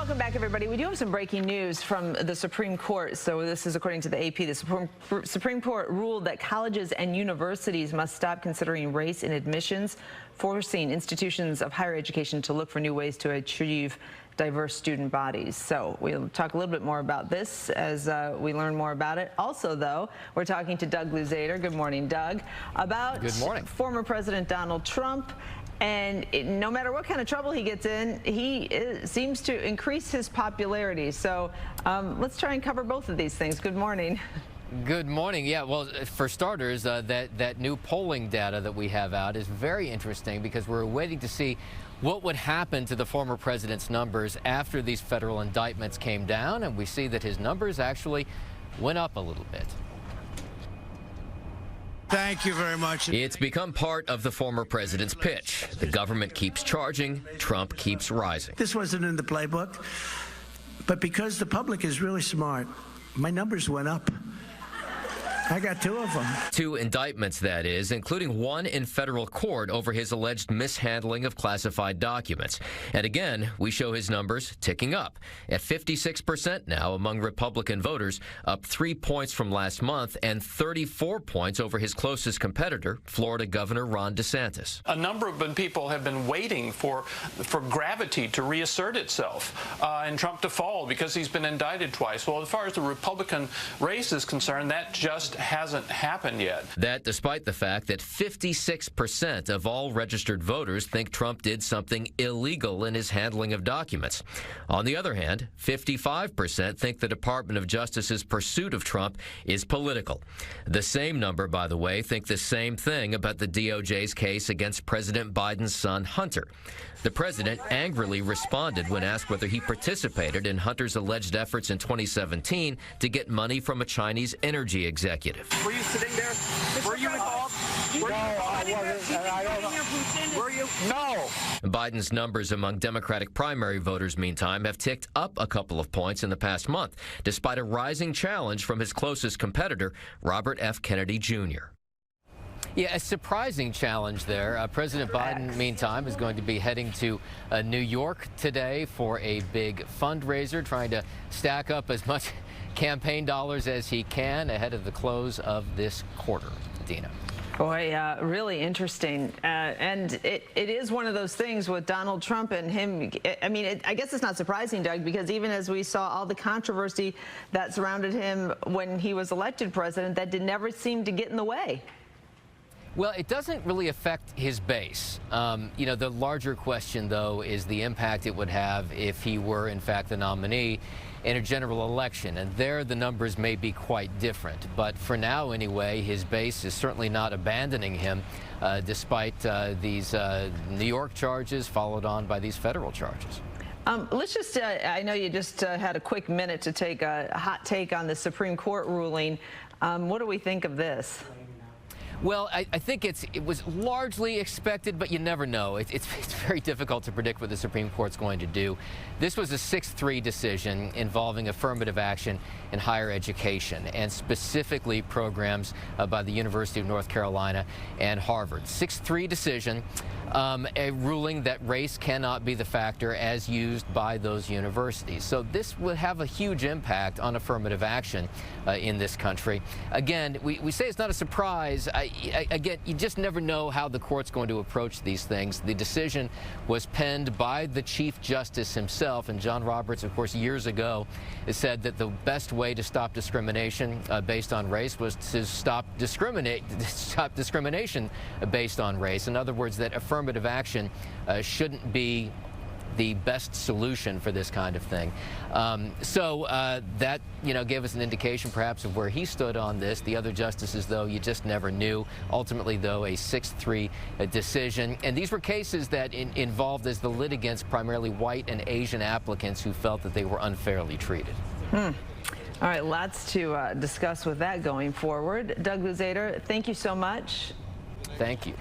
Welcome back, everybody. We do have some breaking news from the Supreme Court. So this is according to the AP. The Supreme Court ruled that colleges and universities must stop considering race in admissions, forcing institutions of higher education to look for new ways to achieve diverse student bodies. So we'll talk a little bit more about this as we learn more about it. Also, though, we're talking to Doug Luzader. Good morning, Doug. About Good morning. Former President Donald Trump. And no matter what kind of trouble he gets in, he seems to increase his popularity. So let's try and cover both of these things. Good morning. Good morning. Yeah, well, for starters, that new polling data that we have out is very interesting because we're waiting to see what would happen to the former president's numbers after these federal indictments came down. And we see that his numbers actually went up a little bit. Thank you very much. It's become part of the former president's pitch. The government keeps charging, Trump keeps rising. This wasn't in the playbook, but because the public is really smart, my numbers went up. I got 2 of them. 2 indictments, that is, including one in federal court over his alleged mishandling of classified documents. And again, we show his numbers ticking up at 56% now among Republican voters, up 3 points from last month and 34 points over his closest competitor, Florida Governor Ron DeSantis. A number of people have been waiting for gravity to reassert itself and Trump to fall because he's been indicted twice. Well, as far as the Republican race is concerned, that just hasn't happened yet. That despite the fact that 56% of all registered voters think Trump did something illegal in his handling of documents. On the other hand, 55% think the Department of Justice's pursuit of Trump is political. The same number, by the way, think the same thing about the DOJ's case against President Biden's son, Hunter. The president angrily responded when asked whether he participated in Hunter's alleged efforts in 2017 to get money from a Chinese energy executive. Were you sitting there? Were you involved? No, I wasn't. Were you? No. Biden's numbers among Democratic primary voters, meantime, have ticked up a couple of points in the past month, despite a rising challenge from his closest competitor, Robert F. Kennedy Jr. Yeah, a surprising challenge there. President Biden, meantime, is going to be heading to New York today for a big fundraiser, trying to stack up as much campaign dollars as he can ahead of the close of this quarter. Deena. Boy, really interesting. And it is one of those things with Donald Trump and him. I mean, I guess it's not surprising, Doug, because even as we saw all the controversy that surrounded him when he was elected president, that did never seem to get in the way. Well, it doesn't really affect his base. You know, the larger question, though, is the impact it would have if he were, in fact, the nominee in a general election. And there, the numbers may be quite different. But for now, anyway, his base is certainly not abandoning him, despite these New York charges followed on by these federal charges. Let's just, I know you just had a quick minute to take a hot take on the Supreme Court ruling. What do we think of this? Well, I think it was largely expected, but you never know. It's very difficult to predict what the Supreme Court's going to do. This was a 6-3 decision involving affirmative action in higher education, and specifically programs by the University of North Carolina and Harvard. 6-3 decision, a ruling that race cannot be the factor as used by those universities. So this would have a huge impact on affirmative action in this country. Again, we say it's not a surprise. Again, you just never know how the court's going to approach these things. The decision was penned by the Chief Justice himself, and John Roberts, of course, years ago said that the best way to stop discrimination based on race was to stop discrimination based on race. In other words, that affirmative action shouldn't be the best solution for this kind of thing. So that, you know, gave us an indication perhaps of where he stood on this. The other justices, though, you just never knew. Ultimately, though, a 6-3 decision. And these were cases that involved as the litigants primarily white and Asian applicants who felt that they were unfairly treated. All right, lots to discuss with that going forward. Doug Luzader, thank you so much. Thank you.